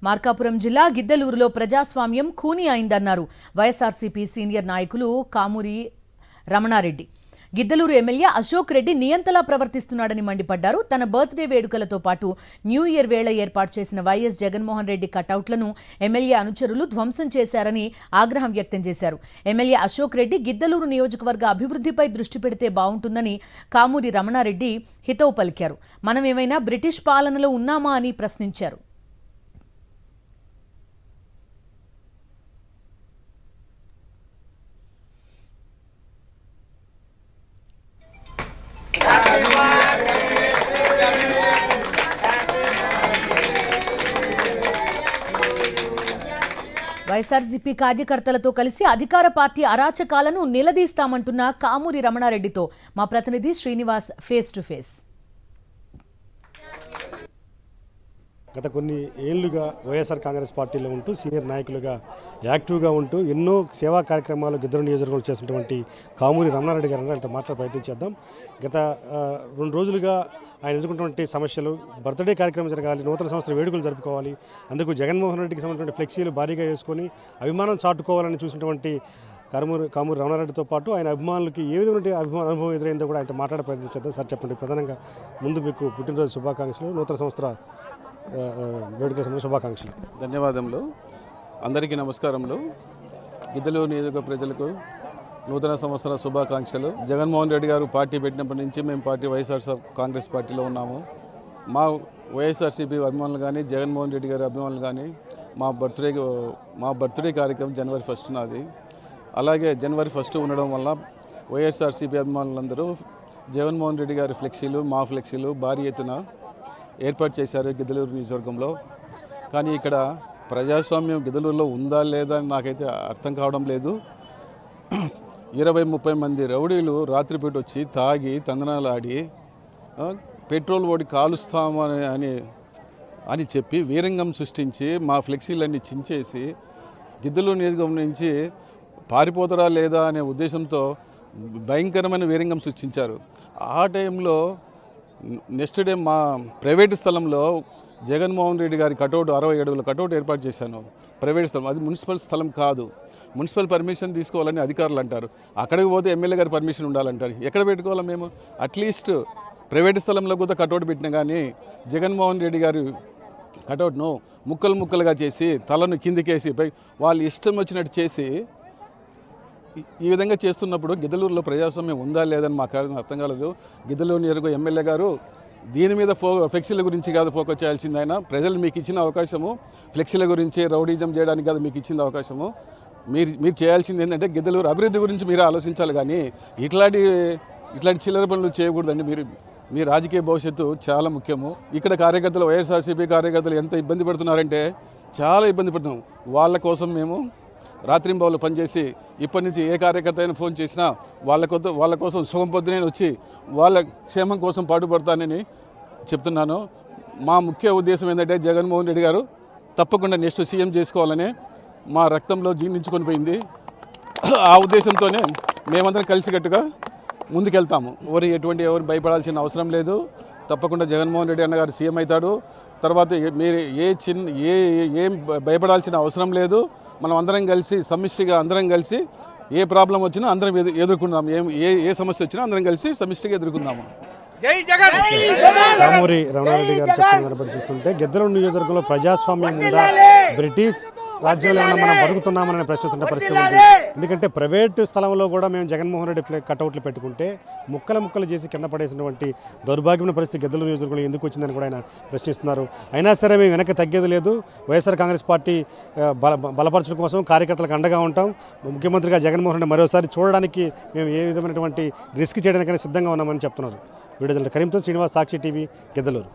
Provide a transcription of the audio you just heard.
మార్కాపురం జిల్లా గిద్దలూరులో ప్రజాస్వామ్యం ఖూనీ అయిందన్నారు వైఎస్ఆర్సీపీ సీనియర్ నాయకులు కామూరి రమణారెడ్డి. గిద్దలూరు ఎమ్మెల్యే అశోక్ రెడ్డి నియంతలా ప్రవర్తిస్తున్నాడని మండిపడ్డారు. తన బర్త్డే వేడుకలతో పాటు న్యూ ఇయర్ వేళ ఏర్పాటు చేసిన వైఎస్ జగన్మోహన్ రెడ్డి కటౌట్లను ఎమ్మెల్యే అనుచరులు ధ్వంసం చేశారని ఆగ్రహం వ్యక్తం చేశారు. ఎమ్మెల్యే అశోక్ రెడ్డి గిద్దలూరు నియోజకవర్గ అభివృద్ధిపై దృష్టి పెడితే బాగుంటుందని కామూరి రమణారెడ్డి హితవు పలికారు. మనమేమైనా బ్రిటిష్ పాలనలో ఉన్నామా అని ప్రశ్నించారు. వైఎస్ఆర్సీపీ కార్యకర్తలతో కలిసి అధికార పార్టీ అరాచకాలను నిలదీస్తామంటున్న కామూరి రమణారెడ్డితో మా ప్రతినిధి శ్రీనివాస్ ఫేస్ టు ఫేస్. గత కొన్ని ఏళ్లుగా వైఎస్ఆర్ కాంగ్రెస్ పార్టీలో ఉంటూ సీనియర్ నాయకులుగా యాక్టివ్గా ఉంటూ ఎన్నో సేవా కార్యక్రమాలు గిద్దలూరు నియోజకవర్గంలో చేసినటువంటి కామూరి రమణారెడ్డి గారు ఆయనతో మాట్లాడే ప్రయత్నం చేద్దాం. గత 2 రోజులుగా ఆయన ఎదుర్కొన్నటువంటి సమస్యలు, బర్త్డే కార్యక్రమం జరగాలి, నూతన సంవత్సర వేడుకలు జరుపుకోవాలి, అందుకు జగన్మోహన్ రెడ్డికి సంబంధించిన ఫ్లెక్సీలు భారీగా వేసుకొని అభిమానం చాటుకోవాలని చూసినటువంటి కామూరి రమణారెడ్డితో పాటు ఆయన అభిమానులకి ఏ విధమైన అనుభవం ఎదురైందో కూడా ఆయనతో మాట్లాడే ప్రయత్నం చేద్దాం. సార్ చెప్పండి, ప్రధానంగా ముందు మీకు పుట్టినరోజు శుభాకాంక్షలు, నూతన సంవత్సర వేడుకల సంబంధించిన శుభాకాంక్షలు. ధన్యవాదములు. అందరికీ నమస్కారములు. గిద్దలూరు నియోజకవర్గ ప్రజలకు నూతన సంవత్సర శుభాకాంక్షలు. జగన్మోహన్ రెడ్డి గారు పార్టీ పెట్టినప్పటి నుంచి మేము వైఎస్ఆర్ కాంగ్రెస్ పార్టీలో ఉన్నాము. మా వైఎస్ఆర్సీపీ అభిమానులు కానీ, జగన్మోహన్ రెడ్డి గారి అభిమానులు కానీ మా బర్త్డే కార్యక్రమం జనవరి 1 నాది. అలాగే జనవరి 1 ఉండడం వల్ల వైఎస్ఆర్సీపీ అభిమానులందరూ జగన్మోహన్ రెడ్డి గారి ఫ్లెక్సీలు, మా ఫ్లెక్సీలు భారీ ఎత్తున ఏర్పాటు చేశారు గిద్దలూరు నియోజకవర్గంలో. కానీ ఇక్కడ ప్రజాస్వామ్యం గిద్దలూరులో ఉందా లేదా అని నాకైతే అర్థం కావడం లేదు. 20-30 మంది రౌడీలు రాత్రిపూట వచ్చి తాగి తందనాలాడి పెట్రోల్ ఓడి కాలుస్తామని అని చెప్పి వీరంగం సృష్టించి మా ఫ్లెక్సీలన్నీ చించేసి గిద్దలూరు నియోజకవర్గం నుంచి పారిపోతారా లేదా అనే ఉద్దేశంతో భయంకరమైన వీరంగం సృష్టించారు. ఆ టైంలో నెక్స్ట్ డే మా ప్రైవేటు స్థలంలో జగన్మోహన్ రెడ్డి గారి కటౌట్ 60 అడుగుల కటౌట్ ఏర్పాటు చేశాను. ప్రైవేట్ స్థలం, అది మున్సిపల్ స్థలం కాదు. మున్సిపల్ పర్మిషన్ తీసుకోవాలని అధికారులు అంటారు. అక్కడికి పోతే ఎమ్మెల్యే గారి పర్మిషన్ ఉండాలంటారు. ఎక్కడ పెట్టుకోవాలి మేము? అట్లీస్ట్ ప్రైవేట్ స్థలంలో కూడా కటౌట్ పెట్టినా కానీ జగన్మోహన్ రెడ్డి గారి కటౌట్ను ముక్కలుగా చేసి తలను కిందికేసి వాళ్ళు ఇష్టం వచ్చినట్టు చేసి ఈ విధంగా చేస్తున్నప్పుడు గిద్దలూరులో ప్రజాస్వామ్యం ఉందా లేదని మాకు అర్థం కాలేదు. గిద్దలూరు నియోజకవర్గ ఎమ్మెల్యే గారు దీని మీద ఫ్లెక్సీల గురించి కాదు ఫోకస్ చేయాల్సింది. ఆయన ప్రజలు మీకు ఇచ్చిన అవకాశము ఫ్లెక్సీల గురించి, రౌడీజం చేయడానికి కాదు మీకు ఇచ్చిన అవకాశము. మీరు చేయాల్సింది ఏంటంటే గిద్దలూరు అభివృద్ధి గురించి మీరు ఆలోచించాలి. కానీ ఇట్లాంటి చిల్లర పనులు చేయకూడదండి. మీ రాజకీయ భవిష్యత్తు చాలా ముఖ్యము. ఇక్కడ కార్యకర్తలు, వైఎస్ఆర్సీపీ కార్యకర్తలు ఎంత ఇబ్బంది పడుతున్నారంటే చాలా ఇబ్బంది పడుతున్నాం. వాళ్ళ కోసం మేము రాత్రింబవళ్ళు పనిచేసి ఇప్పటి నుంచి ఏ కార్యకర్త అయినా ఫోన్ చేసినా వాళ్ళ కోసం సుఖం పొద్దునే వచ్చి వాళ్ళ క్షేమం కోసం పాటుపడతానని చెప్తున్నాను. మా ముఖ్య ఉద్దేశం ఏంటంటే జగన్మోహన్ రెడ్డి గారు తప్పకుండా నెక్స్ట్ సీఎం చేసుకోవాలని మా రక్తంలో జీర్ణించుకొని పోయింది. ఆ ఉద్దేశంతోనే మేమందరం కలిసికట్టుగా ముందుకెళ్తాము. ఎవరు భయపడాల్సిన అవసరం లేదు. తప్పకుండా జగన్మోహన్ రెడ్డి అన్న గారు సీఎం అవుతాడు. తర్వాత మీరు ఏం భయపడాల్సిన అవసరం లేదు. మనం అందరం కలిసి సమిష్టిగా అందరం కలిసి ఏ ప్రాబ్లం వచ్చినా అందరం ఎదుర్కొందాం. ఏ సమస్య వచ్చినా అందరం కలిసి సమిష్టిగా ఎదుర్కొందాము. కామూరి రమణారెడ్డి గారు చెప్పిన చూస్తుంటే గిద్దలూరు నియోజకవర్గంలో ప్రజాస్వామ్యం ఉందా, బ్రిటిష్ రాజ్యంలో ఏమన్నా మనం బతుకుతున్నామని ప్రశ్నిస్తున్న పరిస్థితి ఉంది. ఎందుకంటే ప్రైవేటు స్థలంలో కూడా మేము జగన్మోహన్ రెడ్డి కటౌట్లు పెట్టుకుంటే ముక్కలు చేసి కింద పడేసినటువంటి దౌర్భాగ్యమైన పరిస్థితి గిద్దలూరు నియోజకవర్గంలో ఎందుకు వచ్చిందని కూడా ఆయన ప్రశ్నిస్తున్నారు. అయినా సరే మేము వెనక్కి తగ్గేది లేదు. వైఎస్ఆర్ కాంగ్రెస్ పార్టీ బలపరచడం కోసం కార్యకర్తలకు అండగా ఉంటాం. ముఖ్యమంత్రిగా జగన్మోహన్ రెడ్డి మరోసారి చూడడానికి మేము ఏ విధమైనటువంటి రిస్క్ చేయడానికైనా సిద్ధంగా ఉన్నామని చెప్తున్నారు. వీడియో జర్నలిస్ట్ కరీంతో శ్రీనివాస్, సాక్షి టీవీ, గిద్దలూరు.